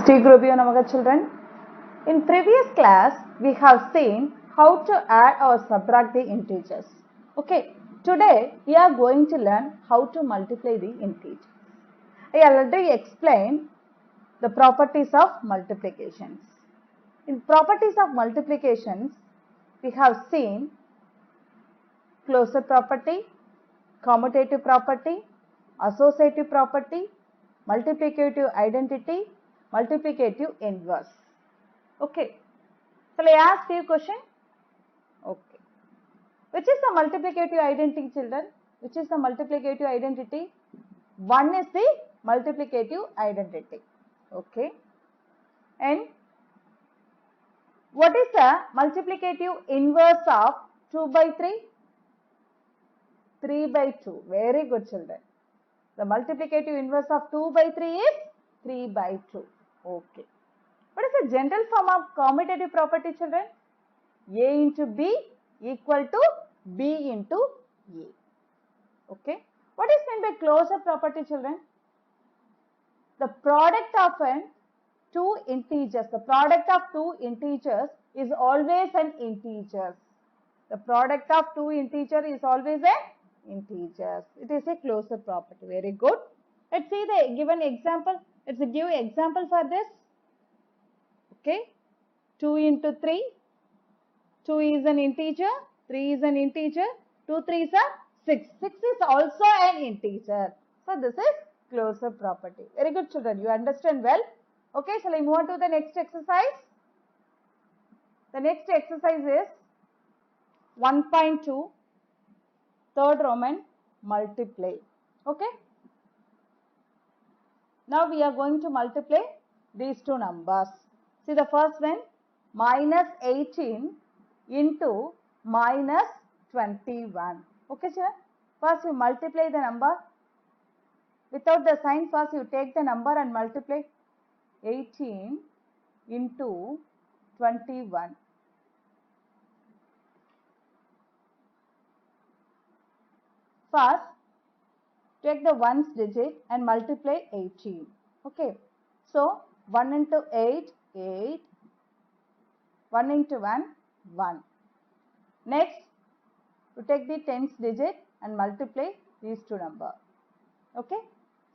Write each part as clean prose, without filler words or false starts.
Sri Gurubhyo Namaha children. In previous class, we have seen how to add or subtract the integers. Okay, today we are going to learn how to multiply the integers. I already explained the properties of multiplications. In properties of multiplications, we have seen closure property, commutative property, associative property, multiplicative identity, multiplicative inverse. Okay. Shall I ask you a question? Okay. Which is the multiplicative identity, children? Which is the multiplicative identity? 1 is the multiplicative identity. Okay. And what is the multiplicative inverse of 2 by 3? 3 by 2. Very good, children. The multiplicative inverse of 2 by 3 is 3 by 2. Okay. What is the general form of commutative property, children? A into B equal to B into A. Okay. What is meant by closure property, children? The product of two integers. The product of two integers is always an integer. The product of two integers is always an integer. It is a closure property. Very good. Let's see the given example. Let's give example for this. Okay. 2 into 3. 2 is an integer. 3 is an integer. 2 3 is a 6. 6 is also an integer. So this is closure property. Very good, children. You understand well. Okay. Shall I move on to the next exercise? The next exercise is 1.2, third Roman, multiply. Okay. Now we are going to multiply these two numbers. See the first one, minus 18 into minus 21. Okay, sir? First you multiply the number. Without the sign, first you take the number and multiply. 18 into 21. First, take the ones digit and multiply 18. Okay. So, 1 into 8, 8. 1 into 1, 1. Next, you take the tens digit and multiply these two numbers. Okay.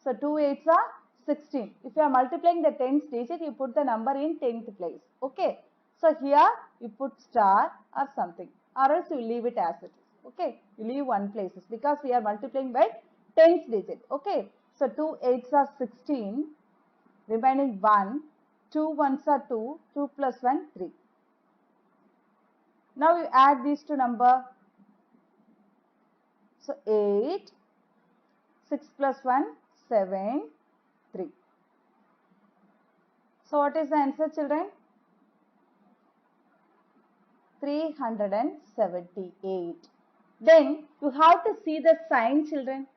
So, 2 8s are 16. If you are multiplying the tens digit, you put the number in 10th place. Okay. So, here you put star or something, or else you leave it as it is. Okay. You leave one places because we are multiplying by tens digit. Okay. So, 2 8s are 16. Remaining 1. 2 ones are 2. 2 plus 1, 3. Now you add these two numbers. So 8, 6 plus 1, 7, 3. So what is the answer, children? 378. Then you have to see the sign, children.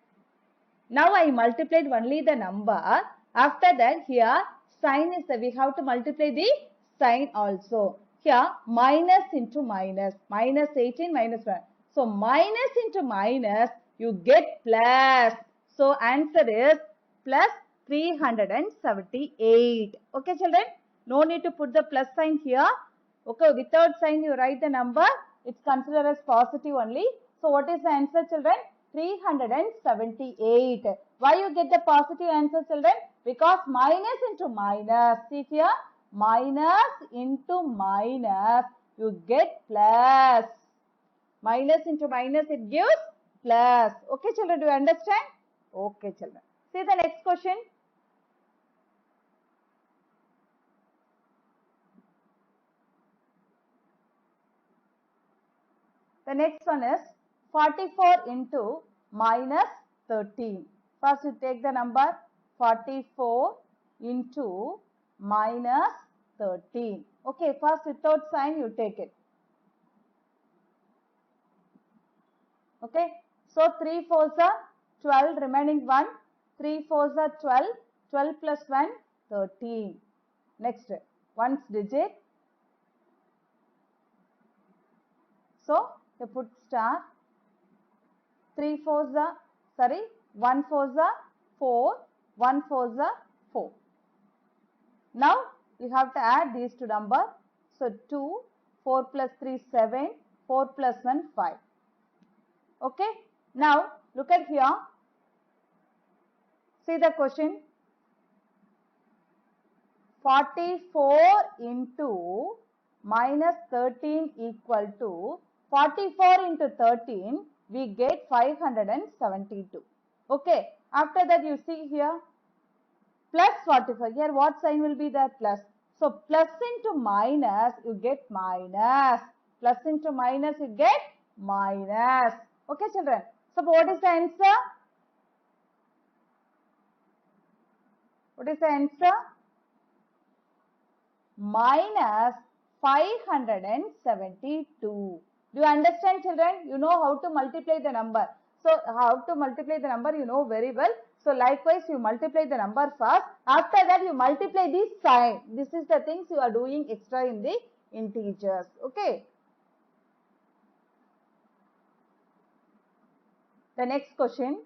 Now I multiplied only the number. After that, here sign is we have to multiply the sign also. Here minus into minus, minus 18 minus 1. So minus into minus, you get plus. So answer is plus 378. Okay, children? No need to put the plus sign here. Okay, without sign you write the number. It's considered as positive only. So what is the answer, children? 378. Why you get the positive answer, children? Because minus into minus. See here, minus into minus, you get plus. Minus into minus, it gives plus. Okay, children, do you understand? Okay, children. See the next question. The next one is 44 into minus 13. First you take the number 44 into minus 13. Okay, first without sign you take it. Okay, so 3 4s are 12, remaining 1. 3 4s are 12. 12 plus 1, 13. Next, ones digit. So, you put star. 3 4s are, 1 4s are 4. 1 4s are 4. Now you have to add these two numbers. So 2, 4 plus 3, 7, 4 plus 1, 5. Okay. Now look at here. See the question. 44 into minus 13 equal to 44 into 13, we get 572. Okay. After that you see here plus 44. Here what sign will be there? Plus. So plus into minus, you get minus. Plus into minus, you get minus. Okay children. So what is the answer? What is the answer? Minus 572. Do you understand children? You know how to multiply the number. So how to multiply the number you know very well. So likewise you multiply the number first. After that you multiply the sign. This is the things you are doing extra in the integers. Okay. The next question.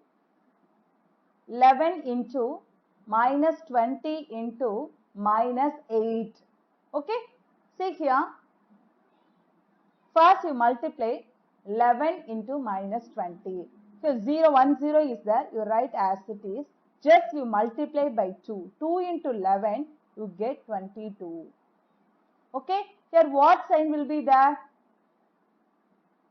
11 into minus 20 into minus 8. Okay. See here. First you multiply 11 into minus 20. So 0, 1, 0 is there. You write as it is. Just you multiply by 2. 2 into 11, you get 22. Okay. Here what sign will be there?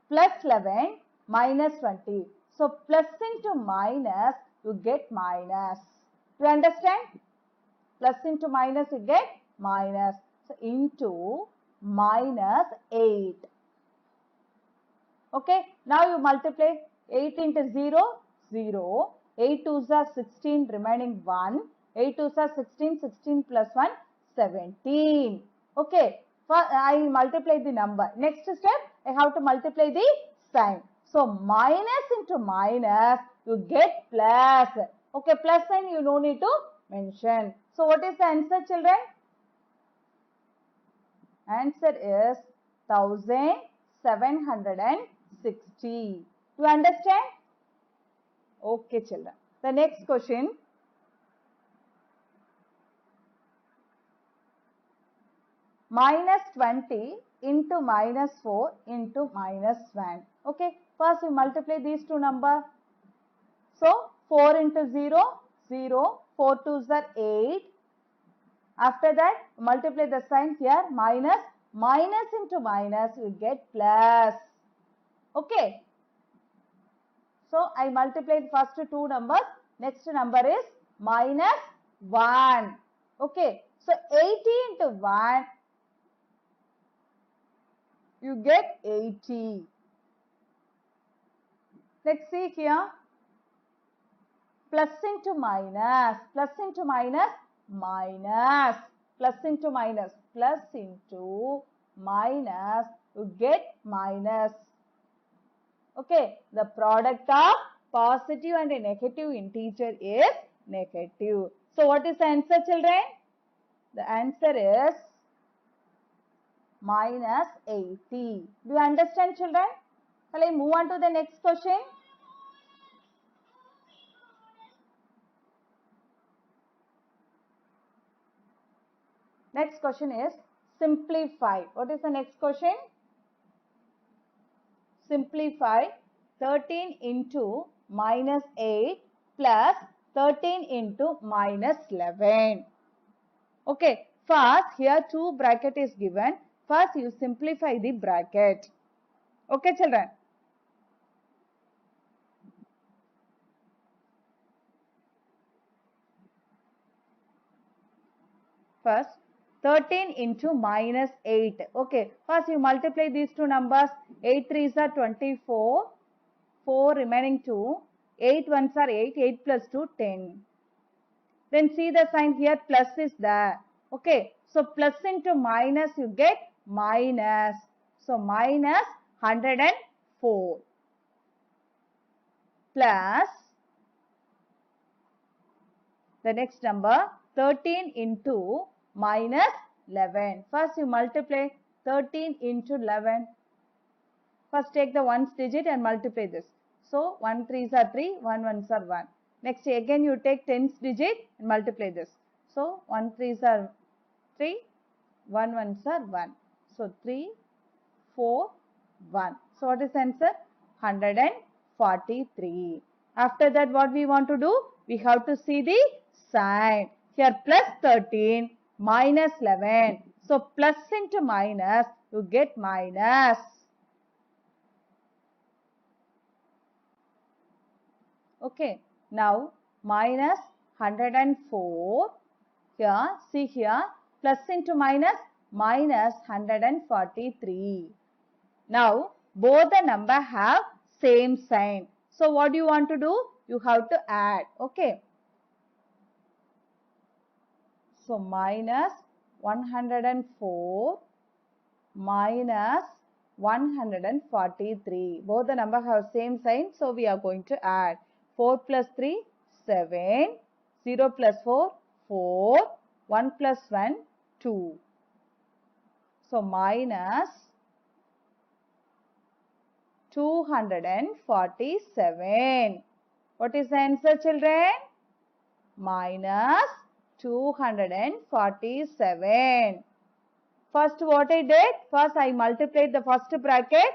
Plus 11 minus 20. So plus into minus, you get minus. Do you understand? Plus into minus, you get minus. So into minus 8. Okay. Now you multiply 8 into 0, 0. 8 2s are 16, remaining 1. 8 2s are 16, 16 plus 1, 17. Okay. I multiply the number. Next step, I have to multiply the sign. So minus into minus, you get plus. Okay, plus sign you no need to mention. So what is the answer children? Answer is 1760. Do you understand? Okay children. The next question. Minus 20 into minus 4 into minus 1. Okay. First you multiply these two numbers. So 4 into 0, 0. 4 2s are 8. After that multiply the sign here. Minus. Minus into minus you get plus. Okay. So I multiplied first two numbers. Next number is minus 1. Okay. So 80 into 1. You get 80. Let's see here. Plus into minus. Plus into minus. Minus. Plus into minus. Plus into minus. You get minus. Okay. The product of positive and a negative integer is negative. So what is the answer children? The answer is minus 80. Do you understand children? Shall I move on to the next question? Next question is simplify. What is the next question? Simplify 13 into minus 8 plus 13 into minus 11. Okay, first here two bracket is given. First you simplify the bracket. Okay children. First 13 into minus 8. Okay, first you multiply these two numbers. 8 3s are 24. 4 remaining 2. 8 1s are 8. 8 plus 2, 10. Then see the sign here, plus is there. Okay, so plus into minus you get minus. So minus 104 plus the next number 13 into minus 11. First you multiply 13 into 11. First take the ones digit and multiply this. So 1 3s are 3, 1 1s are 1. Next again you take tens digit and multiply this. So 1 3s are 3, 1 ones are 1. So 3, 4, 1. So what is the answer? 143. After that, what we want to do? We have to see the sign. Here plus 13 minus 11. So plus into minus, you get minus. Okay. Now minus 104. Here, see here, plus into minus, minus 143. Now, both the number have same sign. So, what do you want to do? You have to add. Okay. So, minus 104 minus 143. Both the number have same sign. So, we are going to add. 4 plus 3, 7. 0 plus 4, 4. 1 plus 1, 2. So, minus 247. What is the answer, children? Minus 247. First, what I did? First, I multiplied the first bracket.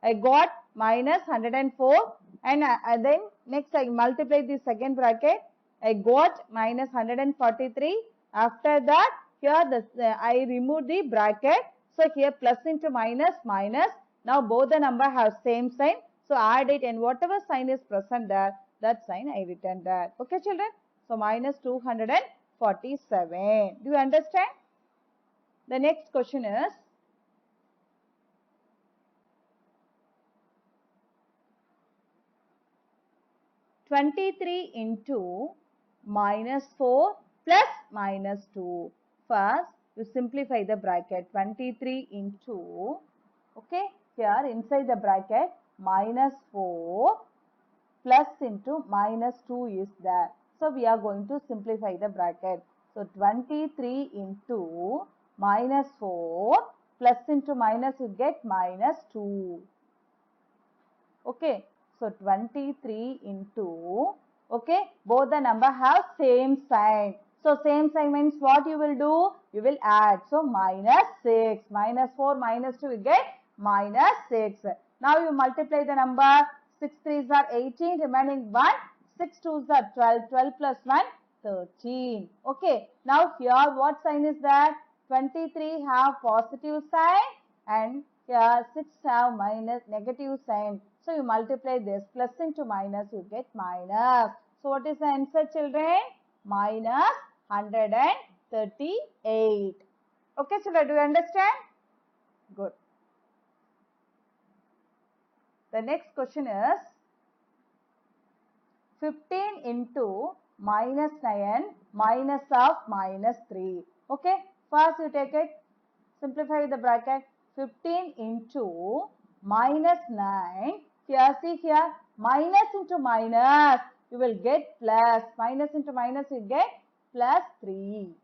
I got minus 104. And then next, I multiplied the second bracket. I got minus 143. After that, here I removed the bracket. So, here plus into minus, minus. Now, both the number have same sign. So, add it and whatever sign is present there, that sign I written there. Okay, children? So, minus 247. Do you understand? The next question is, (23) into minus 4 plus minus 2. First, you simplify the bracket. 23 into, okay, here inside the bracket, minus 4 plus into minus 2 is there. So, we are going to simplify the bracket. So, 23 into minus 4 plus into minus, you get minus 2. Okay. So, 23 into, okay, both the number have same sign. So, same sign means what you will do? You will add. So, minus 6. Minus 4 minus 2, you get minus 6. Now, you multiply the number. 6 3s are 18, remaining 1. 6 2s are 12. 12 plus 1, 13. Okay. Now, here what sign is that? 23 have positive sign and here 6 have minus negative sign. So, you multiply this plus into minus, you get minus. So, what is the answer, children? Minus 138. Okay, children, do you understand? Good. The next question is 15 into minus 9 minus of minus 3. Okay, first you take it, simplify the bracket. 15 into minus 9. Here, see here, minus into minus, you will get plus. Minus into minus, you get plus 3.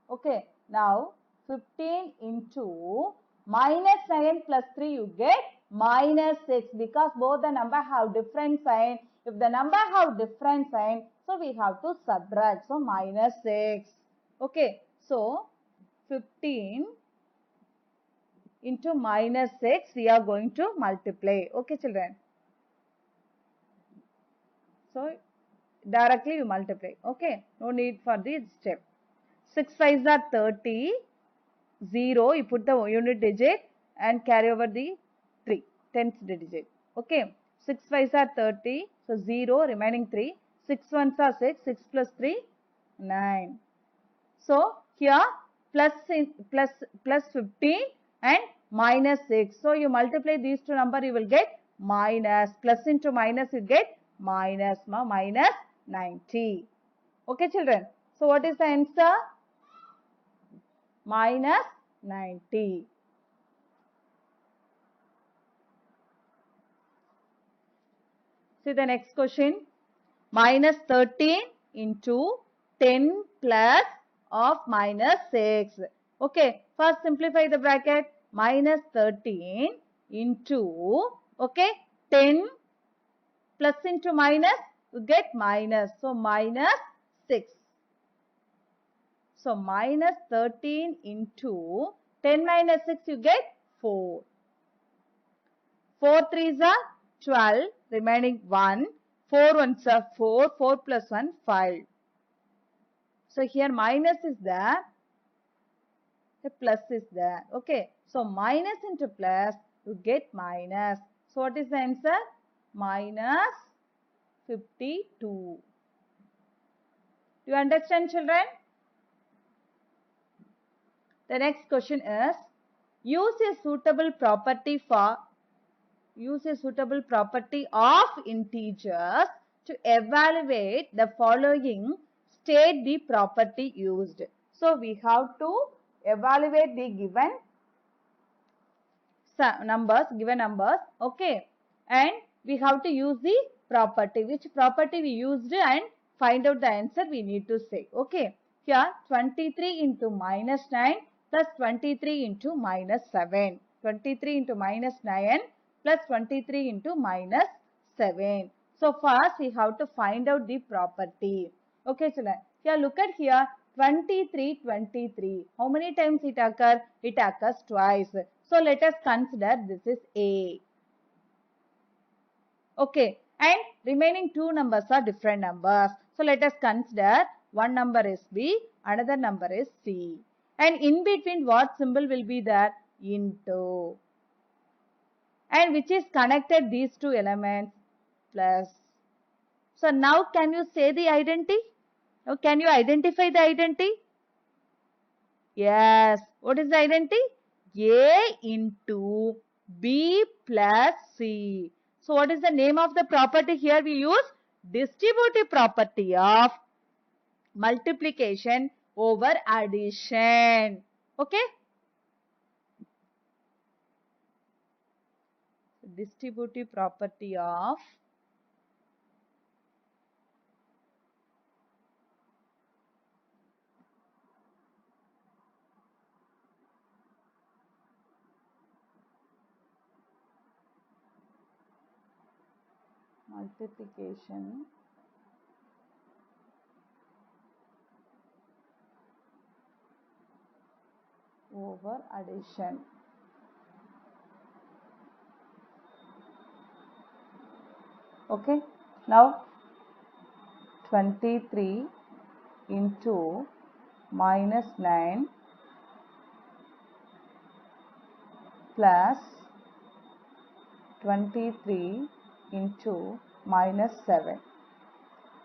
Okay, now 15 into minus 9 plus 3, you get minus 6 because both the number have different sign. If the number have different sign, so we have to subtract. So, minus 6. Okay, so 15 into minus 6, we are going to multiply. Okay, children. So, directly you multiply. Okay, no need for this step. 6 5s are 30. 0, you put the unit digit and carry over the 3, 10th digit. Okay, 6 5s are 30. So, 0, remaining 3. 6 1s are 6. 6 plus 3, 9. So, here plus 15 and minus 6. So, you multiply these two numbers, you will get minus. Plus into minus, you get minus. Minus 90. Okay, children. So, what is the answer? Minus 90. See the next question. Minus 13 into 10 plus of minus 6. Okay, first simplify the bracket. Minus 13 into, okay, 10 plus into minus, you get minus. So, minus 6. So minus 13 into 10 minus 6, you get 4. 4 3s are 12, remaining 1. 4 1s are 4, 4 plus 1, 5. So here minus is there, the plus is there. Okay, so minus into plus, you get minus. So what is the answer? Minus 52. Do you understand, children? The next question is, use a suitable property of integers to evaluate the following. State the property used. So we have to evaluate the given numbers, okay, and we have to use the property. Which property we used and find out the answer we need to say. Okay, here 23 into minus 9 plus 23 into minus 7. 23 into minus 9 plus 23 into minus 7. So first we have to find out the property. Okay, children. Here look at here 23. How many times it occurs? It occurs twice. So let us consider this is A. Okay, and remaining two numbers are different numbers. So let us consider one number is B, another number is C. And in between what symbol will be there? Into. And which is connected these two elements? Plus. So now can you say the identity? Now can you identify the identity? Yes. What is the identity? A into B plus C. So what is the name of the property here we use? Distributive property of multiplication over addition. Okay. Distributive property of multiplication over addition. Okay, now 23 into minus 9 plus 23 into minus 7.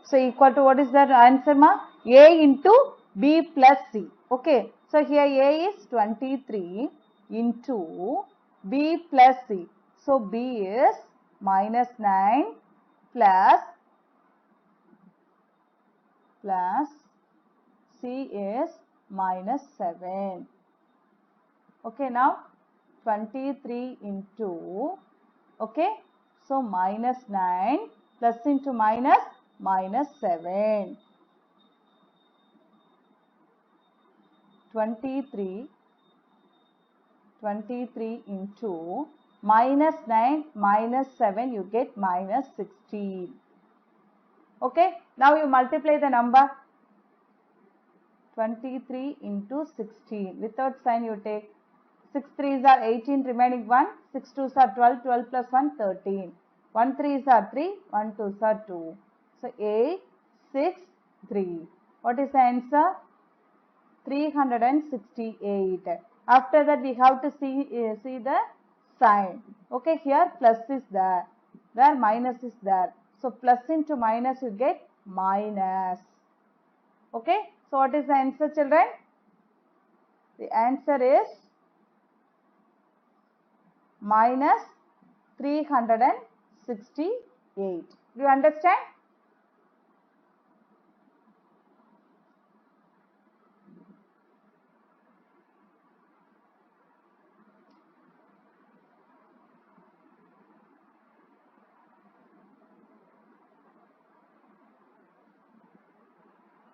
So equal to what is the answer, ma? A into B plus C. Okay. So here A is 23 into B plus C. So B is minus 9 plus C is minus 7. Okay, now 23 into, okay, so minus 9 plus into minus 7. 23 into minus 9 minus 7, you get minus 16. Okay, now you multiply the number. 23 into 16. Without sign you take 6 3s are 18, remaining 1. 6 2s are 12, 12 plus 1, 13. 1 3s are 3, 1 2s are 2. So 8, 6, 3. What is the answer? 368. After that we have to see the sign. Okay, here plus is there minus is there. So plus into minus you get minus. Okay, so what is the answer, children? The answer is minus 368. Do you understand?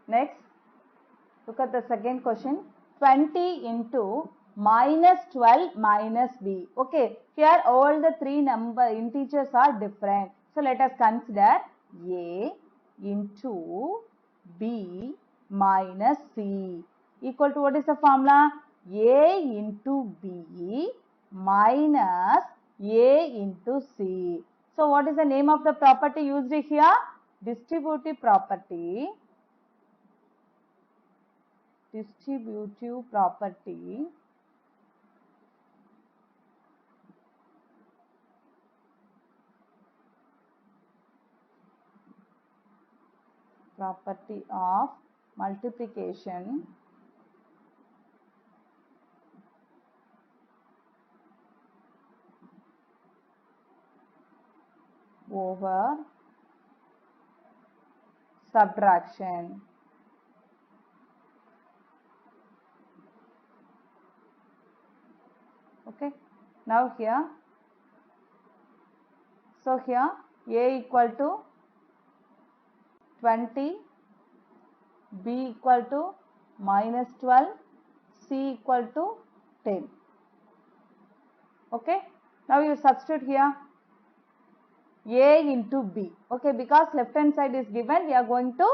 Next, look at the second question. 20 into minus 12 minus b. Okay, here all the three integers are different. So let us consider a into b minus c. equal to what is the formula? A into B minus A into C. So what is the name of the property used here? Distributive property. Distributive property of multiplication over subtraction. Okay, now here, so here A equal to 20, B equal to minus 12, C equal to 10. Okay, now you substitute here A into B. Okay, because left hand side is given, we are going to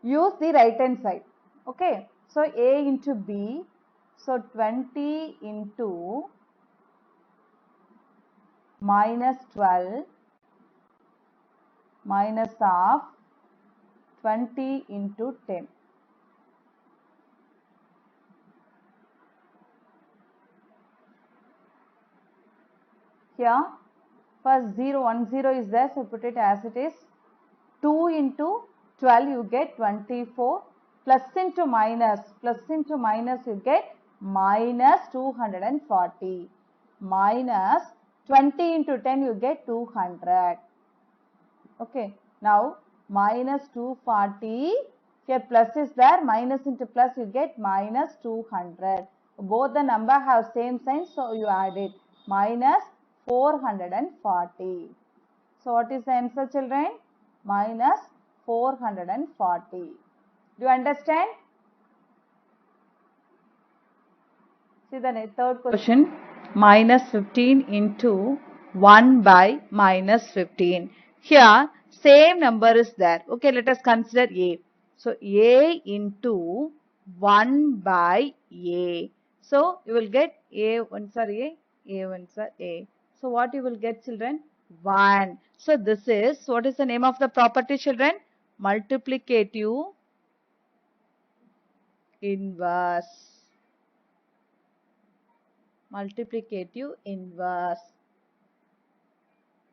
use the right hand side. Okay, so A into B, so 20 into minus 12 minus of 20 into 10. Here first 0, 1 0 is there, so put it as it is. 2 into 12 you get 24, plus into minus you get minus 240, minus 20 into 10 you get 200. Okay, now minus 240, here plus is there, minus into plus you get minus 200. Both the number have same sign, so you add it, minus 440. So what is the answer, children? Minus 440. Do you understand? See the third question. Minus 15 into 1 by minus 15. Here same number is there. Okay, let us consider A. So A into 1 by A. So you will get A ones are A, A ones are A. So what you will get, children? 1. So this is, what is the name of the property, children? Multiplicative inverse. Multiplicative inverse.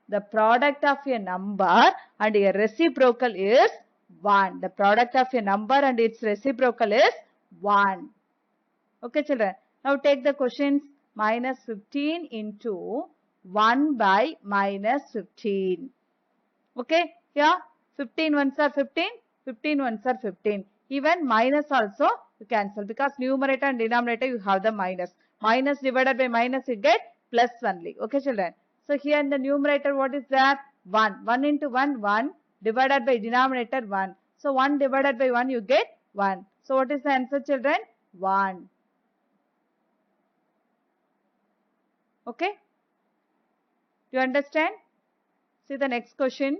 The product of a number and a reciprocal is 1. The product of a number and its reciprocal is 1. Okay, children. Now take the questions. Minus 15 into 1 by minus 15. Okay, here 15 ones are 15, 15 ones are 15. Even minus also you cancel, because numerator and denominator you have the minus. Minus divided by minus you get plus only. Okay, children. So here in the numerator what is there? 1. 1 into 1, 1 divided by denominator 1. So 1 divided by 1 you get 1. So what is the answer, children? 1. Okay. Do you understand? See the next question.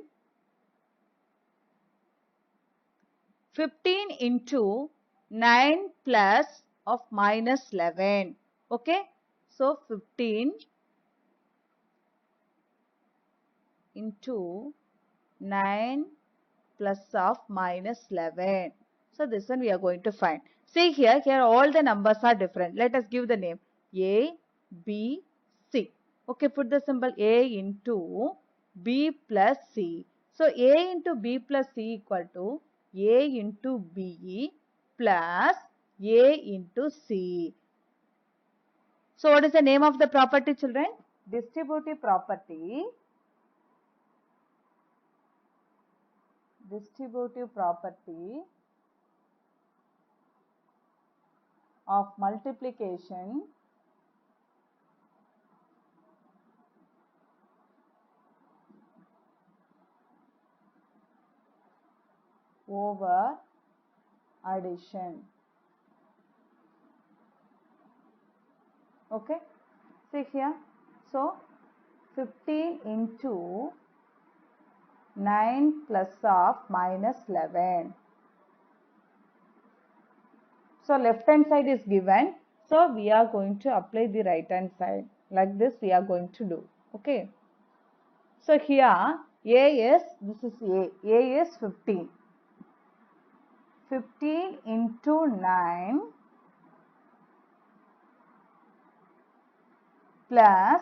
15 into 9 plus of minus 11. Okay. So 15 into 9 plus of minus 11. So this one we are going to find. See here all the numbers are different. Let us give the name A, B, C. Okay, put the symbol A into B plus C. So A into B plus C equal to A into B plus A into C. So what is the name of the property, children? Distributive property. Distributive property of multiplication over addition. Okay, see here. So 15 into 9 plus of minus 11. So left hand side is given. So we are going to apply the right hand side. Like this we are going to do. Okay. So here A is, this is A. A is 15. 15 into 9 plus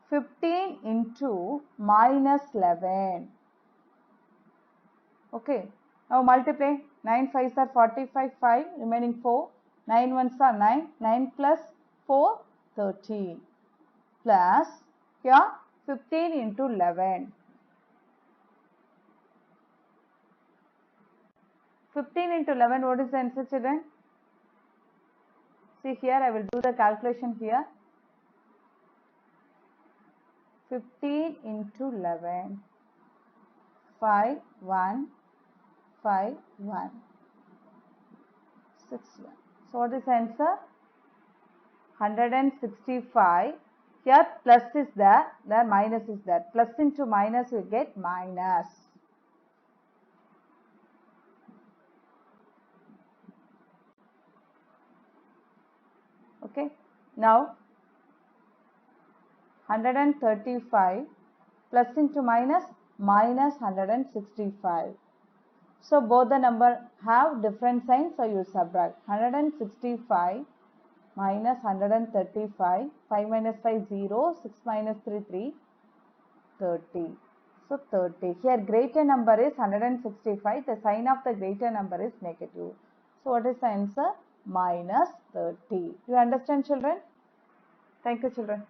15 into minus 11. Okay. Now multiply. 9 5s are 45, 5, remaining 4. 9 1s are 9, 9 plus 4, 13. Plus, here 15 into 11. 15 into 11, what is the answer, children? See here, I will do the calculation here. 15 into 11. 5, 1, 5, 1. 6, 1. So what is the answer? 165. Here plus is there minus is there. Plus into minus we get minus. Okay. Now 135 plus into minus, minus 165. So both the number have different signs, so you subtract. 165 minus 135, 5 minus 5 0, 6 minus 3 3, 30. So 30. Here greater number is 165, the sign of the greater number is negative. So what is the answer? Minus 30. You understand, children? Thank you, children.